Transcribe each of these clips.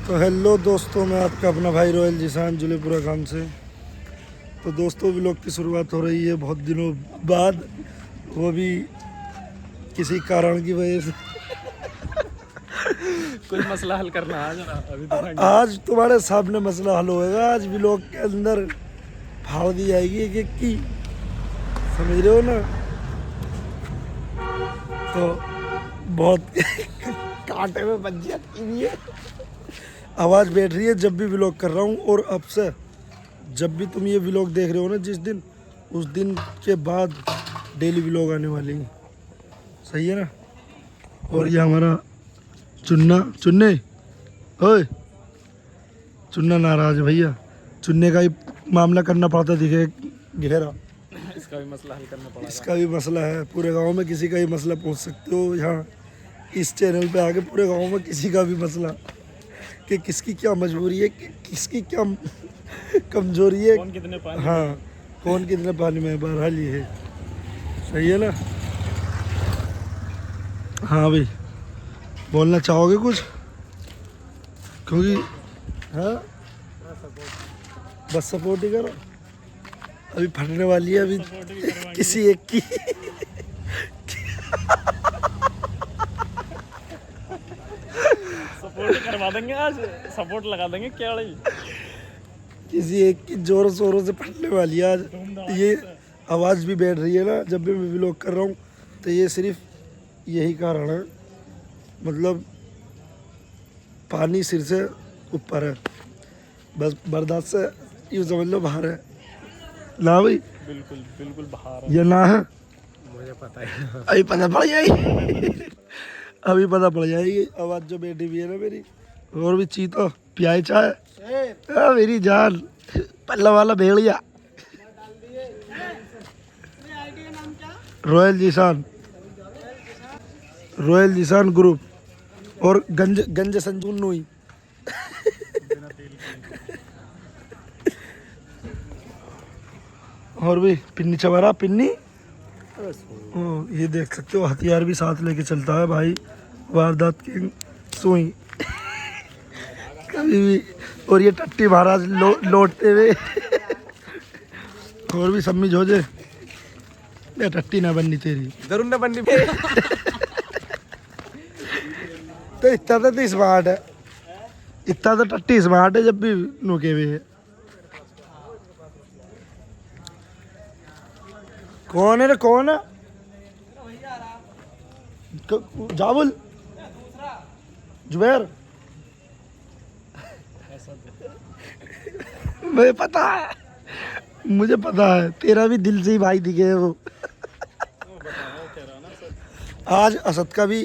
तो हेलो दोस्तों, मैं आपका अपना भाई रॉयल जिसान जुलेपुरा गांव से। तो दोस्तों, व्लॉग की शुरुआत हो रही है बहुत दिनों बाद, वो भी किसी कारण की वजह से। कोई मसला हल करना आज ना, अभी तो आज तुम्हारे सामने मसला हल होएगा। आज व्लॉग के अंदर फाड़ दी जाएगी एक एक की, समझ रहे हो ना। तो बहुत कांटे में बच जाती हुई है, आवाज़ बैठ रही है जब भी व्लॉग कर रहा हूँ। और अब से जब भी तुम ये व्लॉग देख रहे हो ना, जिस दिन, उस दिन के बाद डेली व्लॉग आने वाली है। सही है ना। और ये हमारा चुन्ने ओए, चुन्ना नाराज है भैया। चुन्ने का ही मामला करना पड़ता दिखे घेरा। इसका भी मसला हल करना पड़ा। इसका भी मसला है, पूरे गांव में किसी का ही मसला पूछ सकते हो यहाँ इस चैनल पे आके। पूरे गांव में किसी का भी मसला कि किसकी क्या मजबूरी है, कि किसकी क्या कमजोरी है, कौन कितने पानी हाँ कौन कितने पानी में है, बहरहाल ये है। सही है ना। हाँ भाई, बोलना चाहोगे कुछ? क्योंकि हाँ बस सपोर्ट ही करो। अभी फटने वाली है अभी किसी एक की। सपोर्ट करवा देंगे आज, सपोर्ट लगा देंगे क्या वाली। किसी एक की जोरों शोरों से फटने वाली है आज। ये आवाज़ भी बैठ रही है ना जब भी मैं व्लॉग कर रहा हूँ, तो ये सिर्फ यही कारण है। मतलब पानी सिर से ऊपर है, बस बर्दाश्त से यूँ समझ लो बाहर है ना भाई। बिल्कुल बिल्कुल बाहर है। ये ना है, मुझे पता है। अभी पता पड़ जाएगी। अभी पता पड़ जाएगी आवाज़ जो बैठी हुई है ना मेरी। और भी चीतो पियाई चाय मेरी जान, पल्ला वाला भेड़िया। रॉयल जिसान, रॉयल जिसान ग्रुप और गंज संजू नोई। और भी पिन्नी चवारा पिन्नी। ये देख सकते हो, हथियार भी साथ लेके चलता है भाई, वारदात की सुई कभी भी। और ये टट्टी महाराज लौटते हुए। और भी सम्मिज हो जाए, ये टट्टी ना बननी तेरी, जरूर न बननी। तो इतना तो स्मार्ट है, इतना तो टट्टी स्मार्ट है जब भी नुके हुए है। कौन है रे, कौन है? जावुल जुबैर, मुझे पता है, मुझे पता है तेरा भी दिल से ही भाई दिखे है वो। आज असद का भी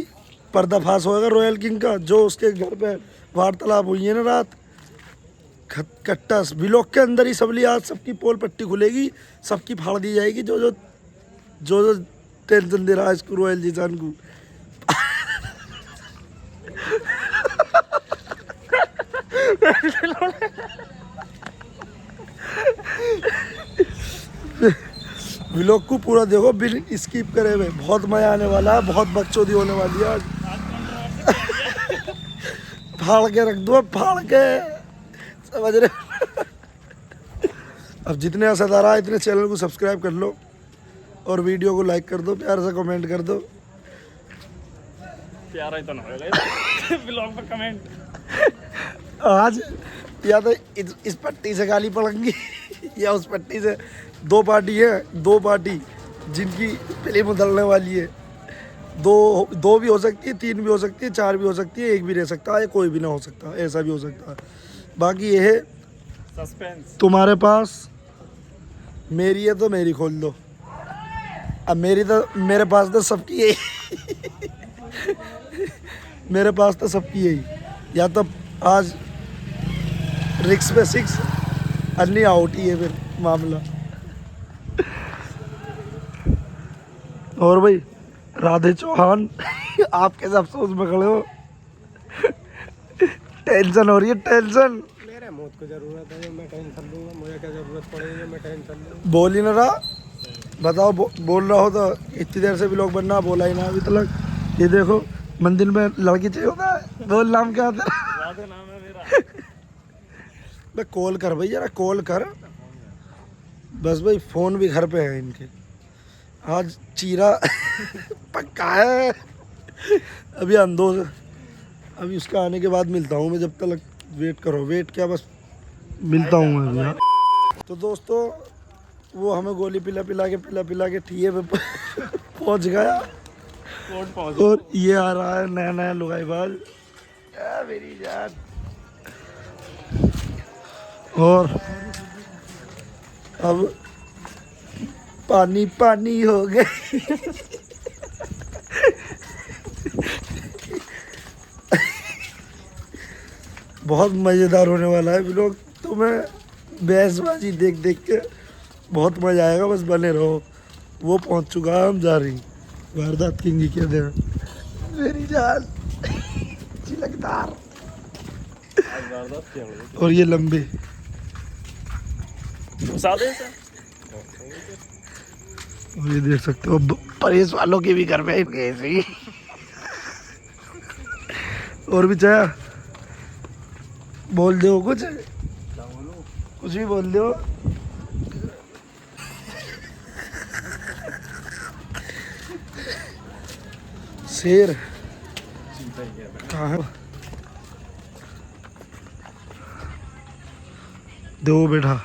पर्दाफाश होगा, रॉयल किंग का, जो उसके घर पे वार्तालाप हुई है ना रात। कट्टा व्लॉग के अंदर ही सबली आज सबकी पोल पट्टी खुलेगी, सबकी फाड़ दी जाएगी। जो टेंशन दे रहा है इसको रॉयल जिसान को। व्लॉग को पूरा देखो बिन स्किप करे हुए, बहुत मजा आने वाला है, बहुत बकचोदी होने वाली है आज। फाड़ के रख दो, फाड़ के, समझ रहे। अब जितने असरदार आए इतने चैनल को सब्सक्राइब कर लो और वीडियो को लाइक कर दो, प्यार से कमेंट कर दो। प्यारा ही तो ना होगा ब्लॉग पे कमेंट। आज या तो इस पट्टी से गाली पड़ेंगी या उस पट्टी से। दो पार्टी है, दो पार्टी जिनकी फिल्म उधरने वाली है। दो भी हो सकती है, तीन भी हो सकती है, चार भी हो सकती है, एक भी रह सकता है, कोई भी ना हो सकता, ऐसा भी हो सकता है। बाकी ये है सस्पेंस। तुम्हारे पास, मेरी है तो मेरी खोल दो। अब मेरी तो, मेरे पास तो सबकी यही। मेरे पास तो सबकी यही, या तो आज रिक्स पे 6 अन्नी आउट ही है फिर मामला। और भाई राधे चौहान, आप कैसे अफसोस में खड़े हो? टेंशन हो रही है, टेंशन। मेरे मौत को जरूरत है, मैं टेंशन लूंगा, मुझे क्या जरूरत पड़ेगी, मैं टेंशन लूंगा। बोल ही ना रहा, बताओ बोल रहा हो तो इतनी देर से भी लोग बनना, बोला ही ना अभी तक। ये देखो मंदिर में लड़की चाहिए होता है, बोल नाम क्या होता है? राधे नाम है मेरा। मैं कॉल कर भाई, जरा कॉल कर। बस भाई फ़ोन भी घर पे है इनके। आज चीरा पक्का है। अभी अंधो से, अभी उसका आने के बाद मिलता हूँ मैं। जब तक वेट करो, वेट क्या, बस मिलता हूँ मैं अभी। तो दोस्तों वो हमें गोली पिला पिला के ठिए पे पहुँच गया। और ये आ रहा है नया नया लुगाईबाज, मेरी जान। और अब पानी पानी हो गई। बहुत मज़ेदार होने वाला है व्लॉग। तो मैं बहसबाजी देख देख के बहुत मज़ा आएगा, बस बने रहो। वो पहुंच चुका है, हम जा रही। वारदात किंग की कहते हैं मेरी जान, चिलकदार। और ये लंबे और ये देख सकते हो परेश वालों के भी घर में ऐसे ही। और भी चाहे बोल दो कुछ भी बोल दो। शेर कहाँ है? दो बैठा,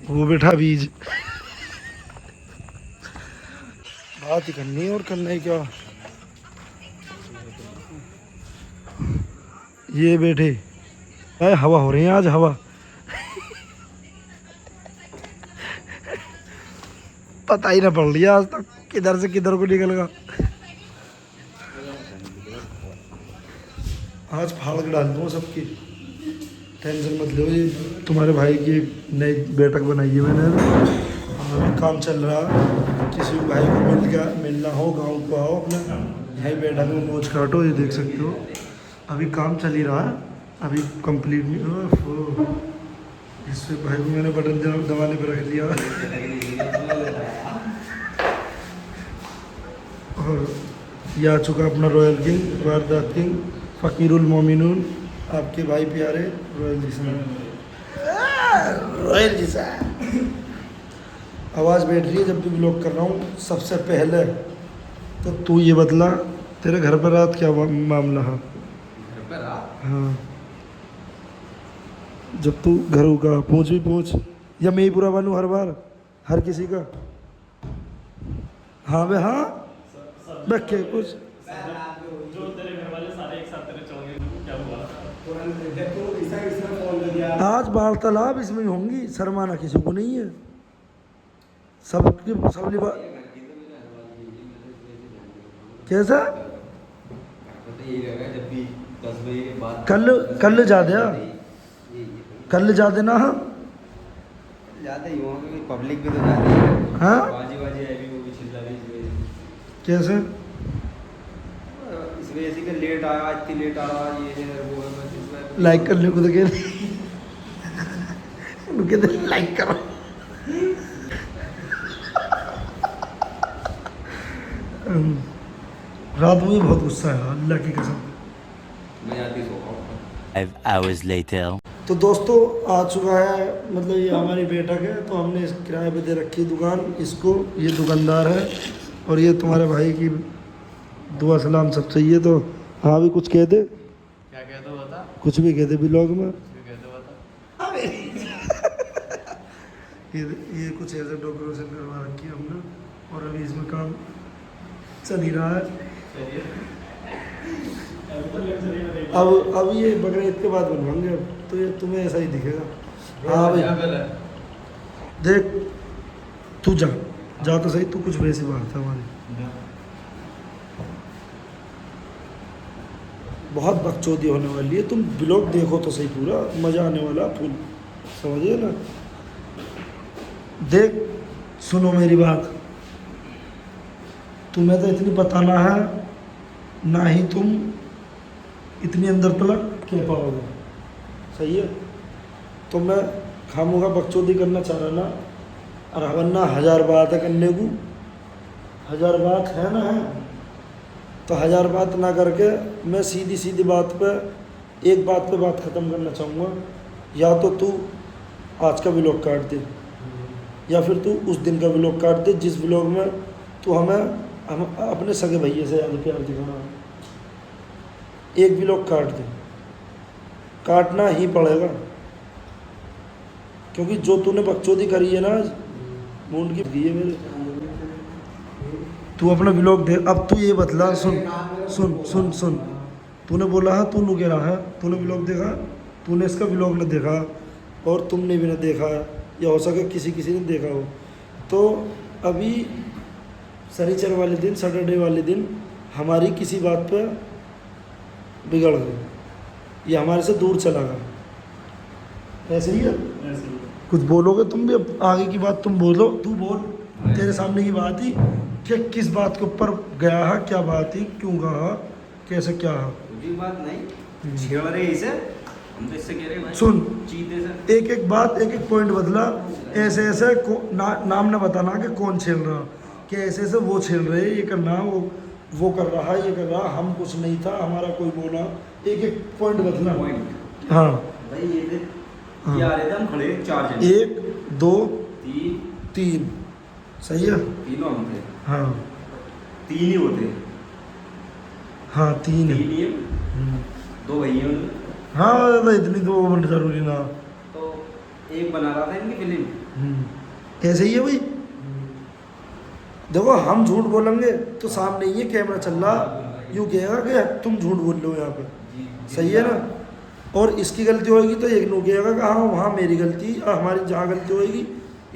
वो बैठा बीज। बात ही करनी है और करना ही क्या। ये बैठे अरे हवा हो रही है आज, हवा। पता ही ना पड़ रही है आज तक किधर से किधर को निकल गया। आज फाड़ के डाल दूँ सबकी, टेंशन मत लो। ये तुम्हारे भाई की नई बैठक बनाई है मैंने, और काम चल रहा। किसी भाई को मिलना हो, गांव को आओ, अपना यही बैठक में मौज काटो। ये देख सकते हो अभी काम चल ही रहा है, अभी कंप्लीट नहीं हुआ। इससे भाई को मैंने बटन दबाने पर रख लिया। और ये आ चुका अपना रॉयल किंग, वारदात किंग, फ़कीरुल मोमिनून, आपके भाई प्यारे रॉयल जिसान। रॉयल जिसान आवाज़ बैठ रही है जब भी ब्लॉग कर रहा हूँ। सबसे पहले तो तू ये बतला, तेरे घर पर रात क्या मामला है? हाँ, जब तू घरों का पूछ भी पूछ, या मैं ही बुरा बनूँ हर बार हर किसी का? हाँ बे हाँ बे कुछ जो तेरे घर वाले सारे एक साथ तेरे चढ़ गए, क्या हुआ? आज वार्तालाप इसमें होंगी, शर्माना किसी को नहीं है। सबकी सबली बात कैसा? कल जा दे, कल जा देना। जाते ही वहाँ पे पब्लिक भी तो जाती है। हाँ बाजी बाजी है भी, वो भी चिल्ला रही है। कैसे? इस वजह से कि लेट आया, आज इतनी लेट आ रहा, ये है वो है, बस इस वजह लाइक करने को तो कहते लाइक करो। रात में बहुत गुस्सा है अल्लाह की कसम। मैं जाती सो 5 hours later. तो दोस्तों आ चुका है, मतलब ये हमारी बैठक है। तो हमने इस किराए पे दे रखी दुकान इसको, ये दुकानदार है। और ये तुम्हारे भाई की दुआ सलाम सब चाहिए। तो हाँ भी कुछ कह दे, क्या कहते हो बता? कुछ भी कह दे ब्लॉग में। क्या कहते हो बता? ये कुछ ऐसे डेकोरेशन करवा रखी है हमने, और अभी इसमें काम चल ही रहा है। अब ये बकरीद के बाद बनवाएंगे, तो ये तुम्हें ऐसा ही दिखेगा। हाँ भाई देख, तू जा तो सही, तू कुछ वैसी बात है हमारी। बहुत बकचोदी होने वाली है, तुम ब्लॉग देखो तो सही, पूरा मज़ा आने वाला फुल, समझिए ना। देख सुनो मेरी बात, तुम्हें तो इतनी बताना है, ना ही तुम इतनी अंदर तलक क्यों पाओगे, सही है। तो मैं खामोगा बकचोदी करना चाह रहा ना, और वरना 1000 बात है करने को, 1000 बात है ना है, तो 1000 बात ना करके मैं सीधी सीधी बात पे एक बात पे बात ख़त्म करना चाहूँगा, या तो तू आज का व्लॉग काट दे या फिर तू उस दिन का व्लॉग काट दे जिस व्लॉग में तू हम अपने सगे भैया से ज़्यादा प्यार दिखाना। एक व्लॉग काट दे, काटना ही पड़ेगा, क्योंकि जो तूने बकचोदी करी है ना आज, मूड की दी है मेरे। तू अपना व्लॉग दे। अब तू ये बतला, सुन सुन सुन सुन, तूने बोला है तू लुके रहा है, तूने व्लॉग देखा, तूने इसका व्लॉग न देखा और तुमने भी न देखा, या हो सके किसी ने देखा हो, तो अभी शनिचर वाले दिन, सैटरडे वाले दिन हमारी किसी बात पे बिगड़ गई, ये हमारे से दूर चला गया। ऐसे ही है, ऐसे ही। कुछ बोलोगे तुम भी, अब आगे की बात तुम बोलो, तू बोल, तेरे सामने की बात ही कि किस बात के ऊपर गया है, क्या बात ही, क्यों कहा, कैसे क्या है। कोई बात नहीं, छेड़ रहे इसे, हम तो इससे कह रहे हैं भाई सुन, चीते से। एक एक बात, एक एक पॉइंट बदला, ऐसे ऐसे नाम न बताना कि कौन छेड़ रहा, कि ऐसे ऐसे वो छेड़ रहे, ये करना, वो कर रहा है, ये कर रहा, हम कुछ नहीं था, हमारा कोई बोला, एक एक पॉइंट बदला। पॉइंट हाँ भाई ये देख, हाँ। ये आ रहे थे हम खड़े 4 जने, 1 2 तीन 3, सही है। तीनों हम थे, हाँ 3 ही होते, हाँ 3 है। 3 ही, 2 भैया हैं। हाँ तो इतनी तो वो जरूरी ना। तो एक बना रहा था इनकी फिल्म, ऐसे ही है भाई। देखो हम झूठ बोलेंगे तो सामने ही है, कैमरा चल रहा, यूँ कहेगा कि तुम झूठ बोल रहे हो यहाँ पे, सही है ना। और इसकी गलती होगी तो एक नू कहेगा कि हाँ वहाँ मेरी गलती, और हमारी जहाँ गलती होगी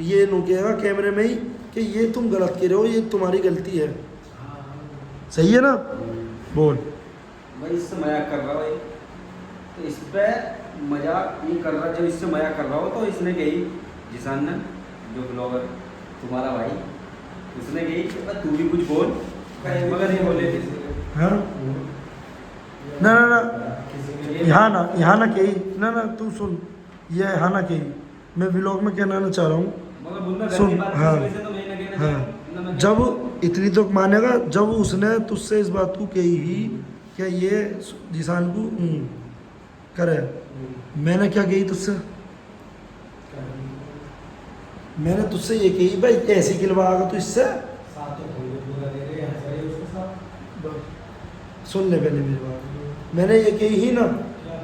ये नू कहेगा कैमरे में ही कि ये तुम गलत कह रहे हो, ये तुम्हारी गलती है, सही है ना। बोल भाई इससे मजाक कर रहा भाई, तो इस पे मजाक ये कर रहा, जब इससे मजाक कर रहा हो तो इसने कही, जिसान ने जो ब्लॉगर तुम्हारा भाई, उसने कही कि भाई तू भी कुछ बोल, मगर ये बोले हाँ ना ना ना, यहाँ ना कही ना ना, तू सुन, ये यहाँ ना कही, मैं व्लॉग में कहना चाह रहा हूँ, मगर बुंदा घर सुन, की बात हाँ, इस वजह से तो मैं ना कहना हाँ, चाहता हूं, ना मैं जब इतनी तो मानेगा जब उसने तुझसे इस बात को कही ही कि ये जिसान को करे, मैंने क्या कही तुझसे, मैंने तुझसे ये कही भाई ऐसी खिलवाएगा तो इससे, सुन ले पहले मेरी बात, मैंने ये कही ही ना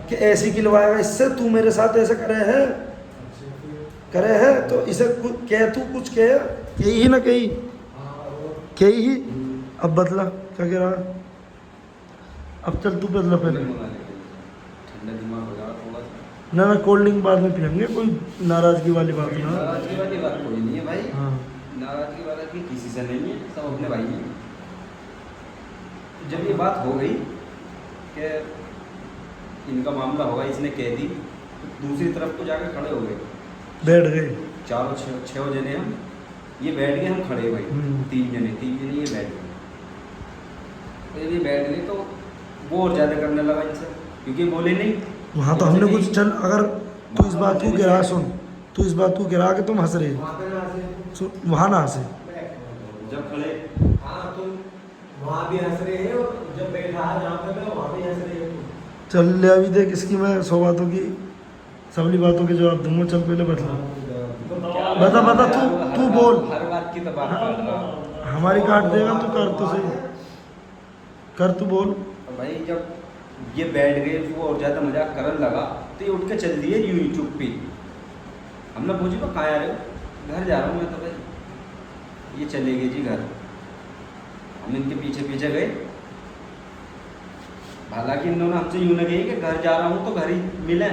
कि ऐसी खिलवाएगा इससे, तू मेरे साथ ऐसे करे है तो इसे कह, तू कुछ कह, यही ही ना कही, कही ही। अब बदला क्या कह रहा है, अब चल तू बदला पहले। ठंडा दिमाग हो जाएगा थोड़ा सा। ना ना कोल्ड ड्रिंक बाद में पियेंगे, कोई नाराजगी वाली बात ना। नाराजगी वाली बात कोई नहीं है भाई, हाँ नाराजगी वाला की किसी से नहीं है, सब अपने भाई हैं। जब ये बात हो गई कि इनका मामला होगा, इसने कह दी, तो दूसरी तरफ को जाकर खड़े हो गए, बैठ गए, चारों 6 जने हम, ये बैठ गए, हम खड़े भाई, 3 जने ये बैठ गए। तो जब ये बैठ गए तो वो और ज़्यादा करने लगा इनसे, क्योंकि बोले नहीं वहाँ तो हमने कुछ चल, अगर तू इस बात को गिरा, सुन, तू इस बात को गिरा के तुम हंस रहे, सुन, वहाँ ना हंसे, जब खड़े हाँ तुम वहाँ भी हंस रहे हो, जब बैठा है जहाँ पे मैं वहाँ भी हंस रहे हो। चल ले अभी देख इसकी मैं 100 बातों की, सबली बातों के जवाब दूंगा, चल पहले बता तू बोल, हर बात की तो बात कर रहा। हमारी काट देगा तू, कर तो सही, कर तू बोल। और भाई जब ये बैठ गए, वो और ज़्यादा मजाक करने लगा, तो ये उठ के चल दिए यूं ही चुप्पी। हमने पूछी तो कहाँ आ रहे हो, घर जा रहा हूँ मैं तो भाई। ये चले गए जी घर, हम इनके पीछे पीछे गए, हालांकि इन्होंने हमसे यूँ न गई कि घर जा रहा हूँ तो घर ही मिले,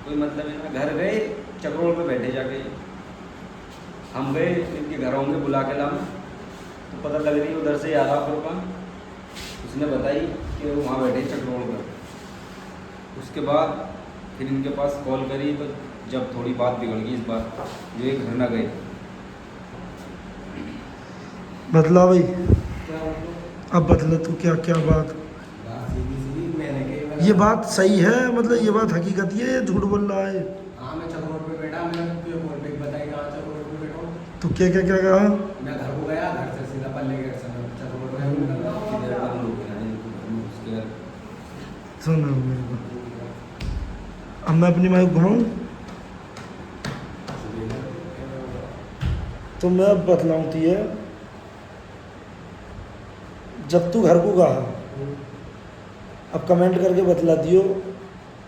कोई मतलब नहीं। घर गए, चक्रोल पे बैठे जाके, हम गए इनके घर होंगे बुला के लाना, तो पता लग रही उधर से आ रहा फुरकान, उसने बताई कि वो वहाँ बैठे चक्रोल पर। उसके बाद फिर इनके पास कॉल करी, तो जब थोड़ी बात बिगड़ गई इस बार, जो ये घर ना गए। बदला भाई, अब बदला तू, क्या क्या बात, ये बात सही है, मतलब ये बात हकीकत ही है, ये झूठ बोल रहा है। हाँ मैं चक्रोट पे बैठा, मैंने तुझे कॉल पे बताई कहाँ चक्रोट पे बैठा हूँ। तो क्या क्या क्या कहा, मैं घर को गया, घर से सीधा पल्ले गए चक्रोट पे। सुन मेरे को, अब मैं अपनी माइक घुमाऊँ तो मैं अब बतलाऊँ तुझे, जब तू घर को गया अब कमेंट करके बतला दियो।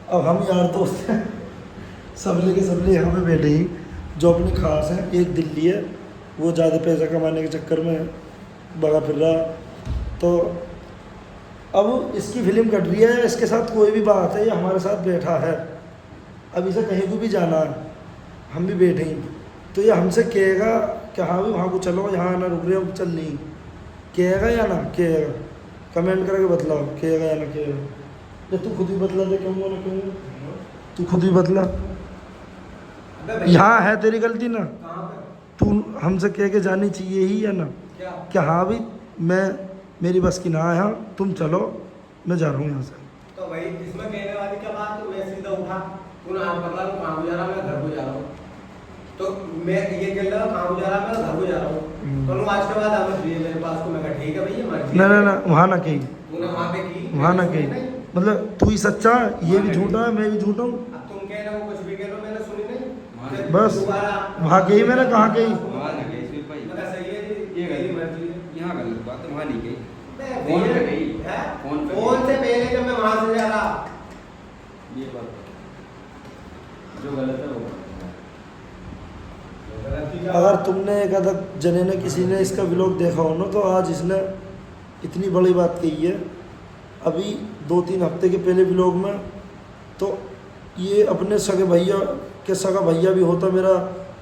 अब हम यार दोस्त हैं, सबले के सबले यहाँ पे बैठे ही, जो अपने खास हैं। एक दिल्ली है, वो ज़्यादा पैसा कमाने के चक्कर में भगा फिर रहा। तो अब इसकी फिल्म कट रही है, इसके साथ कोई भी बात है, ये हमारे साथ बैठा है। अब इसे कहीं को भी जाना है, हम भी बैठे हैं, तो ये हमसे कहेगा कि हाँ भी वहाँ को चलो, यहाँ ना रुक रहे हो, चल नहीं, कहेगा या ना कहेगा? कमेंट करके बतलाओ, कहेगा या ना कहेगा? ये तू खुद ही बतला दे, क्यों ना क्यों? तू खुद ही बतला। यहाँ है तेरी गलती ना, तू हमसे कह के जानी चाहिए ही या ना? क्या हाँ भी मैं, मेरी बस की ना है, हाँ तुम चलो, मैं जा रहा हूँ यहाँ से। तो भाई इसमें कहने वाली क्या बात? तो मैं सीधा उठा, तूने हाथ पकड़ा, तू कहाँ को जा रहा, मैं घर को जा रहा हूँ। तो मैं ये कह रहा कहाँ को जा रहा, मैं घर को जा रहा हूँ। तो आज के बाद आप मेरे पास को, मैं कहा ठीक है भैया मर्जी। ना ना ना, वहाँ ना कही, तूने वहाँ पे की, वहाँ ना कही, मतलब तू ही सच्चा, ये भी झूठा है, मैं भी झूठा हूँ। अब तुम कह रहे हो कुछ भी कह रहे हो, मैंने सुनी नहीं। बस दोबारा वहाँ कही, मैंने कहाँ कही? वहाँ नहीं गई इसमें भाई, मैं कहा सही है जी, ये मेरी गलत मर्जी है। यहाँ गलत बात है, वहाँ नहीं गई। मैं फोन पे भैया- गई, हैं? फोन पे फोन गई। से पहले जब मैं वहाँ से जा रहा, ये बात जो गलत है वो अगर तुमने एक अदक जने ने, किसी ने इसका व्लॉग देखा हो ना, तो आज इसने इतनी बड़ी बात कही है। अभी 2-3 हफ्ते के पहले व्लॉग में तो ये अपने सगे भैया के सगा भैया भी होता मेरा,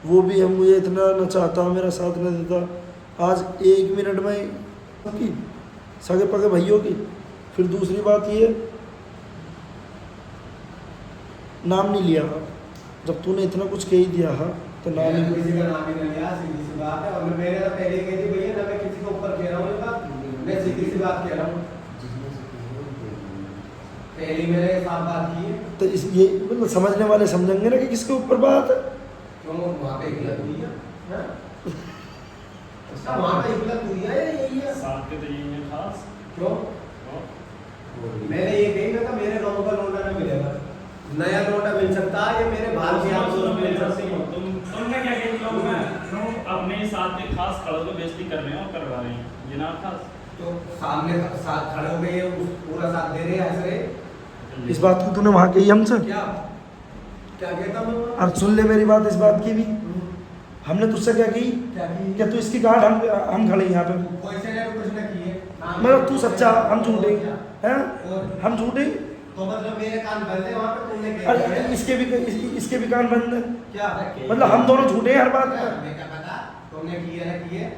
वो भी हम मुझे इतना न चाहता, मेरा साथ न देता। आज 1 मिनट में की सगे पगे भैयों की। फिर दूसरी बात ये, नाम नहीं लिया, जब तूने इतना कुछ कह ही दिया है तो नाम मैंने ही किसी का नाम ही नहीं लिया, सीधी सी बात है। और मैं मैंने तो पहले कही थी भैया ना, मैं किसी के ऊपर कह रहा हूँ ये बात, मैं सीधी सी बात कह रहा हूँ। पहले मेरे साथ बात की है, तो इस ये मतलब समझने वाले समझेंगे ना कि किसके ऊपर बात है। क्यों वहाँ पे हिलत हुई है, हैं? उसका वहाँ पे हिलत हुई है, यही है। साथ के तो यही है खास। क्यों? मैंने ये कही ना, मेरे गाँव का लौंडा ना मिलेगा, नया लौंडा मिल सकता है, ये मेरे बाल के आप दोस्त मिल सकते हैं। तुमने क्या कही लोग में अपने ही साथ के खास खड़ों को बेइज्जती कर रहे हैं और करवा रहे हैं, ये ना खास। तो सामने साथ खड़े हो गए, पूरा साथ दे रहे हैं, हंस रहे। इस बात को तूने वहाँ कही हमसे, क्या क्या कहता मैं? और सुन ले मेरी बात, इस बात की भी हमने तुझसे क्या की क्या की? कि तू इसकी गांठ हम खड़े हैं यहाँ पे। कोई से ने कुछ ना किए, मतलब तू सच्चा, हम झूठे हैं, और हम झूठे। तो मतलब मेरे कान बंद है वहाँ पे, तुमने कह दिया। अरे इसके भी कान बंद है, क्या मतलब हम दोनों झूठे हैं हर बात क्या? में। मैं क्या पता तुमने किए ना किए,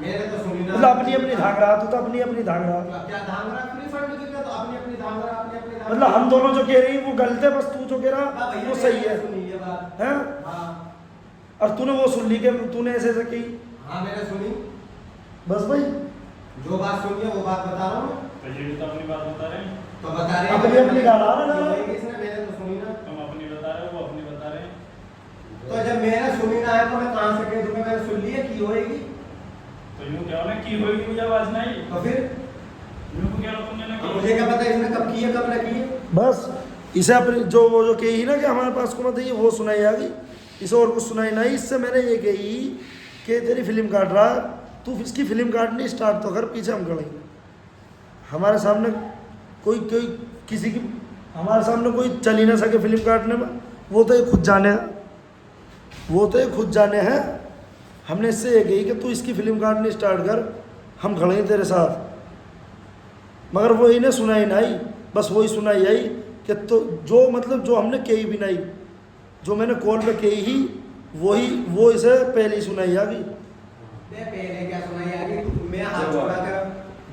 मैंने तो सुनी ना। मतलब अपनी अपनी धांग रहा, तू तो अपनी अपनी धांग रहा। क्या धांग रहा? फ्री फंड की तो अपनी अपनी धांग रहा, अपनी अपनी धांग मतलब हम दोनों जो कह रहे हैं वो गलत है, बस तू जो कह हाँ रहा भैया, वो सही है, सुनी ये बात। हैं? हाँ और तूने वो सुन ली कि तूने ऐसे ऐसे की। हाँ मैंने सुनी, बस भाई, जो बात सुनी है वो बात बता रहा हूँ मैं। तो ये भी तो अपनी बात बता रहे हैं, तो बता रहे हैं अपनी अपनी गाना ना गाना। इसने मैंने तो सुनी ना। तुम अपनी बता रहे हो, वो अपनी बता रहे हैं। तो जब मैंने सुनी ना है तो मैं कहाँ से कह दूंगा मैंने सुन ली है की होएगी? तो यूँ क्या होना की होगी, मुझे आवाज नहीं। तो फिर यूँ क्या तुमने ना अब की। मुझे क्या पता इसने कब की है कब ना की है? बस इसे अपनी जो वो जो कही ना कि हमारे पास को मत है, वो सुनाई आ गई, इसे और कुछ सुनाई नहीं। इससे मैंने ये कही कि तेरी फिल्म काट रहा, तू इसकी फिल्म काटनी स्टार्ट तो कर, पीछे हम खड़े। हमारे सामने कोई कोई किसी की, हमारे सामने कोई चल ही ना सके फिल्म काटने में, वो तो ये खुद जाने हैं, वो तो ये खुद जाने हैं। हमने इससे ये कही कि तू इसकी फिल्म काटनी स्टार्ट कर, हम खड़े हैं तेरे साथ। मगर वो इन्हें सुनाई नहीं, बस वही सुनाई आई कि तो जो मतलब जो हमने कही भी नहीं, जो मैंने कॉल पे कही ही वही वो इसे पहले ही सुनाई आ गई। पहले क्या सुनाई आ गई? मैं हाथ छोड़ा कर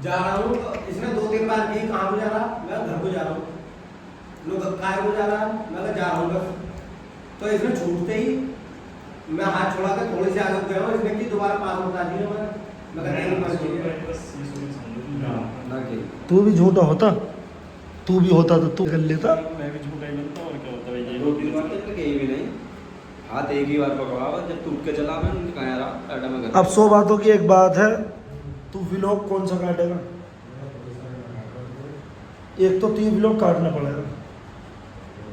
जा रहा हूँ, तो इसने 2-3 बार कही कहाँ को जा रहा, मैं घर को जा रहा हूँ। लोग काय को जा रहा, मैं जा रहा हूँ बस। तो इसने छूटते ही मैं हाथ छोड़ा कर थोड़ी सी आगे गया हूँ, इसने की दोबारा पास बता दिया मैं तेरी मर्जी है। बस ये सुनी समझो ना कि तू भी झूठा होता, तू भी होता तो तू कर लेता। मैं भी झूठा ही बनता और क्या होता है ये 2-3 बार तक कहीं भी नहीं, हाथ एक ही बार पकड़ा हुआ, जब टूट के चला मैं कहाँ रहा टाटा में घर। अब 100 बातों की एक बात है, तू व्लॉग कौन सा काटेगा? एक तो 3 व्लॉग काटना पड़ेगा,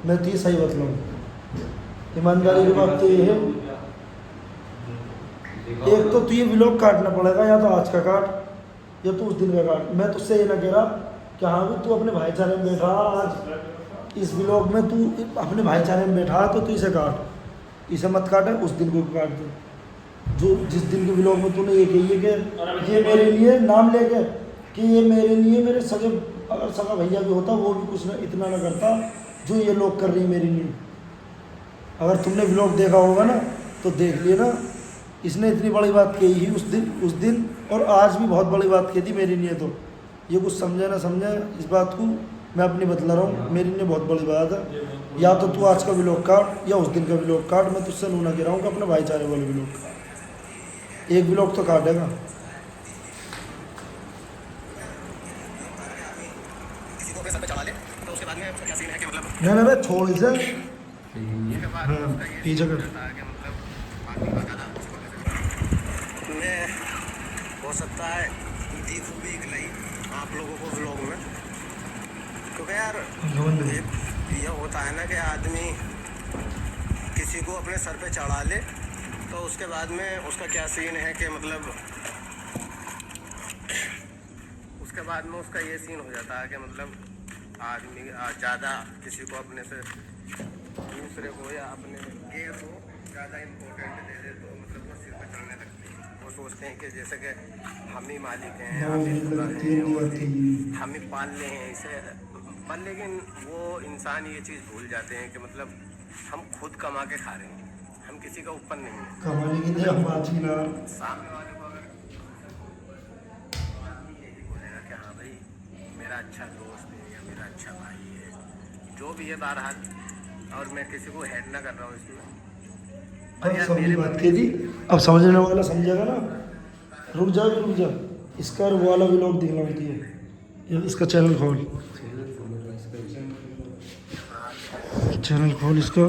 मैं तो ये सही बतलाऊँ, ईमानदारी की बात तो ये है, एक तो तुझे व्लॉग काटना पड़ेगा, या तो आज का काट या तो उस दिन का काट। मैं तुझसे ये ना कह रहा कि हाँ भी तू अपने भाईचारे में बैठा, आज इस व्लॉग में तू अपने भाईचारे में बैठा तो तू इसे काट, इसे मत काट, उस दिन को काट दे। जो जिस दिन के व्लॉग में तूने ये कही है कि ये मेरे लिए नाम लेके कि ये मेरे लिए, मेरे सगे अगर सगा भैया भी होता वो भी कुछ ना इतना ना करता जो ये लोग कर रही है मेरे लिए। अगर तुमने व्लॉग देखा होगा ना तो देख लिए ना, इसने इतनी बड़ी बात कही ही उस दिन और आज भी बहुत बड़ी बात कही थी मेरे लिए। तो ये कुछ समझे ना समझे इस बात को मैं अपनी बतला रहा हूँ, मेरे लिए बहुत बड़ी बात है। या तो तू आज का व्लॉग काट या उस दिन का व्लॉग काट, मैं तुझसे नूना कह रहा हूँ कि अपने भाईचारे वाले व्लॉग काट, एक व्लॉग तो काटेगा। किसी को अपने सर पे चढ़ा ले तो उसके बाद में उसका क्या सीन है कि मतलब नहीं नहीं भाई छोड़ इसे, उसके बाद हाँ, उसका ये पीछे कर। होता है कि मतलब आदमी का ज़्यादा मैं हो सकता है दिख भी गई आप लोगों को व्लॉग में, क्योंकि यार ये होता है ना कि आदमी किसी को अपने सर पे चढ़ा ले तो उसके बाद में उसका क्या सीन है कि मतलब उसके बाद में उसका ये सीन हो जाता है कि मतलब आदमी ज़्यादा किसी को अपने से दूसरे को या अपने गेयर को ज़्यादा इम्पोर्टेंट दे दे तो मतलब वो सिर पे चढ़ने लगते हैं। वो सोचते हैं कि जैसे कि हम ही मालिक हैं, हम ही खुदा हैं और हम ही पाल ले हैं इसे, पर लेकिन वो इंसान ये चीज़ भूल जाते हैं कि मतलब हम खुद कमा के खा रहे हैं, हम किसी का ऊपर नहीं है। कमाने के लिए हम आज ही ना, सामने वाले को अगर आदमी यही बोलेगा कि हाँ भाई मेरा अच्छा दोस्त है या मेरा अच्छा भाई है, जो भी है बहरहाल, और मैं किसी को हेड ना कर रहा हूँ इसमें, अब समझी बात की थी, अब समझने वाला समझेगा ना। रुक जा, इसका और वो वाला व्लॉग दिखना होती है, ये इसका चैनल खोल इसका।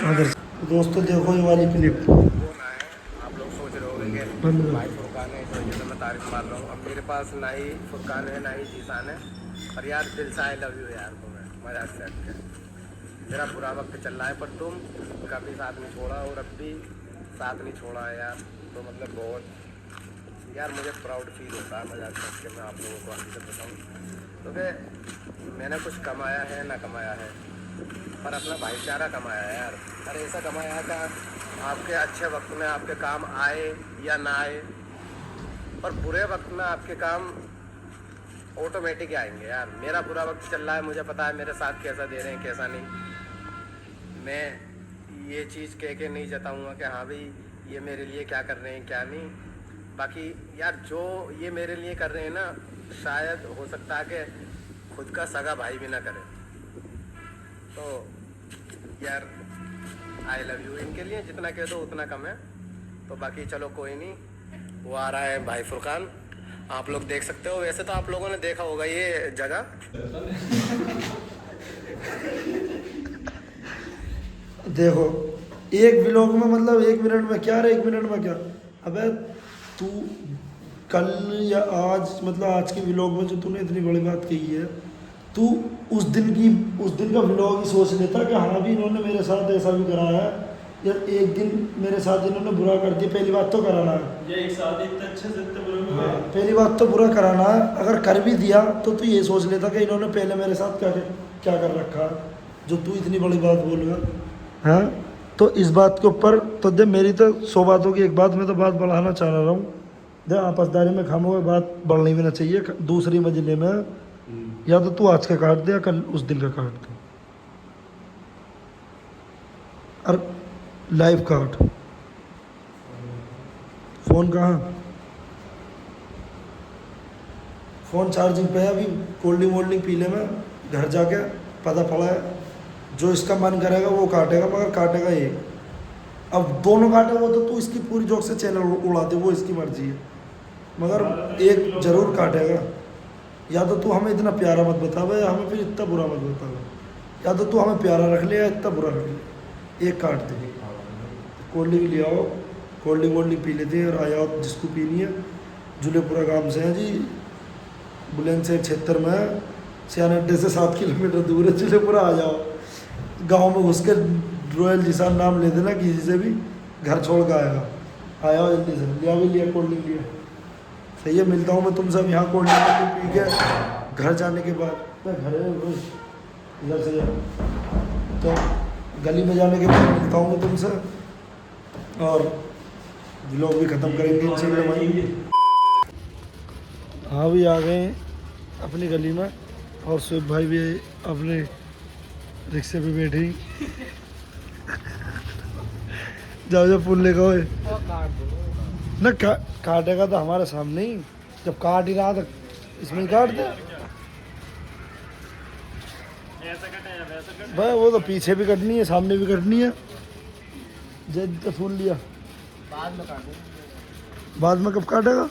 अगर दोस्तों देखो ये वाली क्लिप, वो ना है, आप लोग सोच रहे होंगे कि बंद करो। भाई फुरकान है इस वजह से मैं तारीफ मार रहा हूँ। अब मेरे पास ना ही फुरकान है ना ही जीसान है, और यार दिल से आई लव यू यार तुम्हें मजाक से हट के। मेरा बुरा वक्त चल रहा है पर तुम कभी साथ नहीं छोड़ा और अब भी साथ नहीं छोड़ा है यार, तो मतलब बहुत यार मुझे प्राउड फील होता है मजाक से हट के। मैं आप लोगों को हकीकत बताऊँ तो फिर मैंने कुछ कमाया है ना कमाया है, पर अपना भाईचारा कमाया है यार। अरे ऐसा कमाया है कि आपके अच्छे वक्त में आपके काम आए या ना आए, पर बुरे वक्त में आपके काम ऑटोमेटिक आएंगे यार। मेरा बुरा वक्त चल रहा है, मुझे पता है मेरे साथ कैसा दे रहे हैं कैसा नहीं। मैं ये चीज़ कह के नहीं जताऊँगा कि हाँ भाई ये मेरे लिए क्या कर रहे हैं क्या नहीं। बाकी यार जो ये मेरे लिए कर रहे हैं ना, शायद हो सकता है कि खुद का सगा भाई भी ना करे। तो यार आई लव यू इनके लिए जितना कह दो उतना कम है। तो बाकी चलो कोई नहीं, वो आ रहा है भाई फुरकान, आप लोग देख सकते हो। वैसे तो आप लोगों ने देखा होगा ये जगह। देखो एक व्लॉग में मतलब 1 मिनट में क्या और 1 मिनट में क्या। अबे तू कल या आज मतलब आज के व्लॉग में जो तूने इतनी बड़ी बात कही है, तू उस दिन का व्लॉग ही सोच लेता कि हाँ भी इन्होंने मेरे साथ ऐसा भी करा है, या एक दिन मेरे साथ इन्होंने बुरा कर दिया। पहली बात तो कराना है, ये एक साथ इतने अच्छे से इतने बुरे में हाँ पहली बात तो बुरा कराना है। अगर कर भी दिया तो तू ये सोच लेता कि इन्होंने पहले मेरे साथ क्या कर रखा है, जो तू इतनी बड़ी बात बोल रहा है। तो इस बात के ऊपर तो दे, मेरी तो 100 बातों की एक बात, मैं तो बात बढ़ाना चाह रहा हूँ। दे आपसदारी में खामोगे, बात बढ़नी भी ना चाहिए दूसरी मजले में। या तो तू आज का काट दे या कल उस दिन का काट दे, और लाइव काट। फ़ोन कहाँ, फ़ोन चार्जिंग पे है अभी, कोल्ड ड्रिंक पी ले में घर जाके पता पड़ा है। जो इसका मन करेगा वो काटेगा, मगर काटेगा ये। अब दोनों काटे वो तो तू इसकी पूरी जोक से चैनल उड़ा दे, वो इसकी मर्जी है, मगर एक जरूर काटेगा। या तो तू हमें इतना प्यारा मत बतावे, या हमें फिर इतना बुरा मत बतावे। या तो तू हमें प्यारा रख ले या इतना बुरा रख ले, एक काट दे। कोल्ड ड्रिंक ले आओ, कोल्ड ड्रिंक पी लेते हैं और आया जिसको पीनी है। जुलेपुरा गांव से हैं जी, बुलंदशहर क्षेत्र में सियान अड्डे से 7 किलोमीटर दूर है, चिलेपुरा आ जाओ। गांव में घुस के रॉयल जिसान नाम ले देना, किसी से भी घर छोड़ के आएगा। आया हो जल्दी से, लिया कोल्ड ड्रिंक लिया। सही है, मिलता हूँ मैं तुम सब यहाँ कोल्ड ड्रिंक पी के घर जाने के बाद। मैं घर है इधर से जा, तो गली में जाने के बाद मिलता हूँ मैं तुमसे, और व्लॉग भी ख़त्म करेंगे इंशाल्लाह भाई। हाँ भी आ गए हैं अपनी गली में, और सुबह भाई भी अपने रिक्शे पे बैठे ही। जाओ जब फूल लेगा हो ना, काटेगा तो हमारे सामने ही, जब काट ही रहा था इसमें ही काट दे भाई। वो तो पीछे भी कटनी है, सामने भी कटनी है। जब तो फूल लिया बाद में कब काटेगा?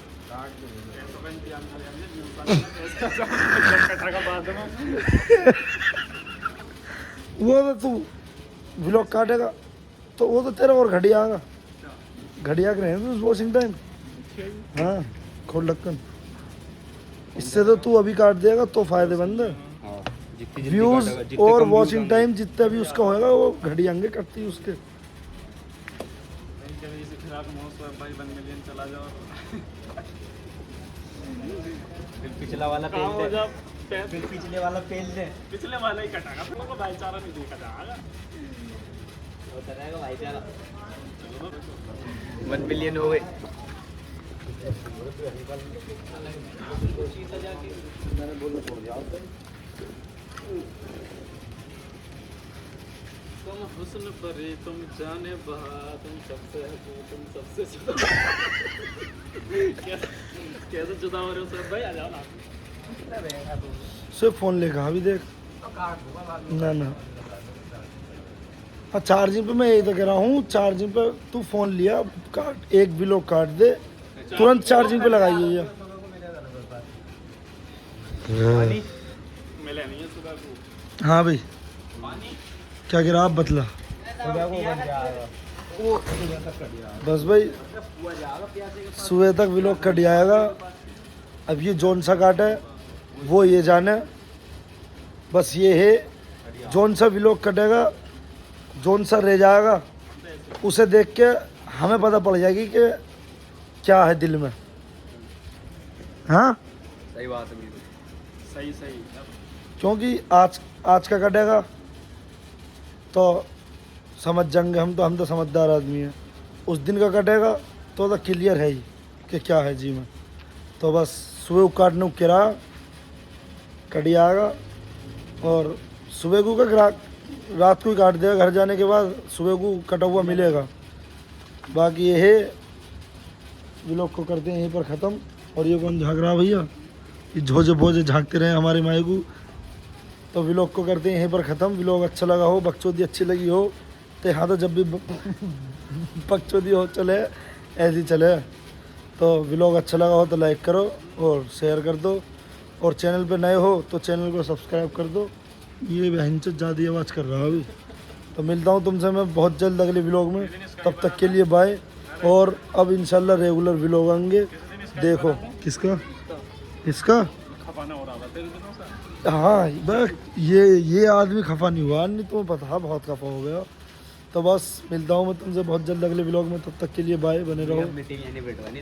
वो तो तू व्लॉग काटेगा तो वो तो तेरा और घड़िया आएगा, घड़िया के रहेंगे वॉशिंग टाइम। हाँ खोल ढक्कन, इससे तो तू अभी काट देगा तो फायदेमंद है। व्यूज और वॉचिंग टाइम जितना भी उसका होएगा वो घड़ी आएंगे कटती है उसके। पिछला वाला पेल दे, फिर पिछले वाला पेल दे, पिछले वाला ही कटागा, फिर वो भाईचारा नहीं देखा जाएगा। होता रहेगा भाईचारा। 1 मिलियन हो गए। तुम हुस्न परी, तुम जाने बहा, तुम सबसे तुम सबसे कैसे जुदा हो रहे हो सर भाई? आ जाओ ना, सिर्फ फ़ोन लेगा अभी देख ना ना। हाँ चार्जिंग पे मैं यही तो कह रहा हूँ, चार्जिंग पे तू फ़ोन लिया, काट एक व्लॉग काट दे, तुरंत चार्जिंग पे लगाइए। ये मिले नहीं है सुबह को हाँ भाई पानी। क्या कह रहा आप बतला। बस भाई सुबह तक व्लॉग कट जाएगा। अब ये जौन सा काट है वो ये जाने, बस ये है जौन सा व्लॉग कटेगा, जौन सा रह जाएगा उसे देख के हमें पता पड़ जाएगी कि क्या है दिल में। हाँ सही बात है, सही सही। क्योंकि आज का कटेगा तो समझ जाएंगे हम तो समझदार आदमी हैं। उस दिन का कटेगा तो क्लियर है ही कि क्या है जी में। तो बस सुबह को काटने को किराया कटी आएगा, और सुबह को का रात को ही काट देगा। घर जाने के बाद सुबह को कटा हुआ मिलेगा। बाकी ये है व्लॉग को करते हैं यहीं पर ख़त्म। और ये कौन झाँक रहा भैया, ये झोजे भोजे झाँकते रहे हमारे माई को। तो व्लॉग को करते हैं यहीं पर ख़त्म। व्लॉग अच्छा लगा हो, बकचोदी अच्छी लगी हो तो हाँ, तो जब भी बकचोदी हो चले ऐसे चले। तो व्लॉग अच्छा लगा हो तो लाइक करो और शेयर कर दो, और चैनल पे नए हो तो चैनल को सब्सक्राइब कर दो। ये बहन से ज़्यादा आवाज़ कर रहा है अभी। तो मिलता हूँ तुमसे मैं बहुत जल्द अगले व्लॉग में, तब तक के लिए बाय। और अब इंशाल्लाह रेगुलर व्लॉग आएंगे। देखो किसका इसका खपाना हो रहा था तेरे दिनों से। हाँ बस ये आदमी खफा नहीं हुआ, नहीं तुम्हें पता बहुत खफा हो गया। तो बस मिलता हूँ मैं तुमसे बहुत जल्द अगले व्लॉग में, तब तक के लिए बाय, बने रहो। मीटिंग यानी बैठवानी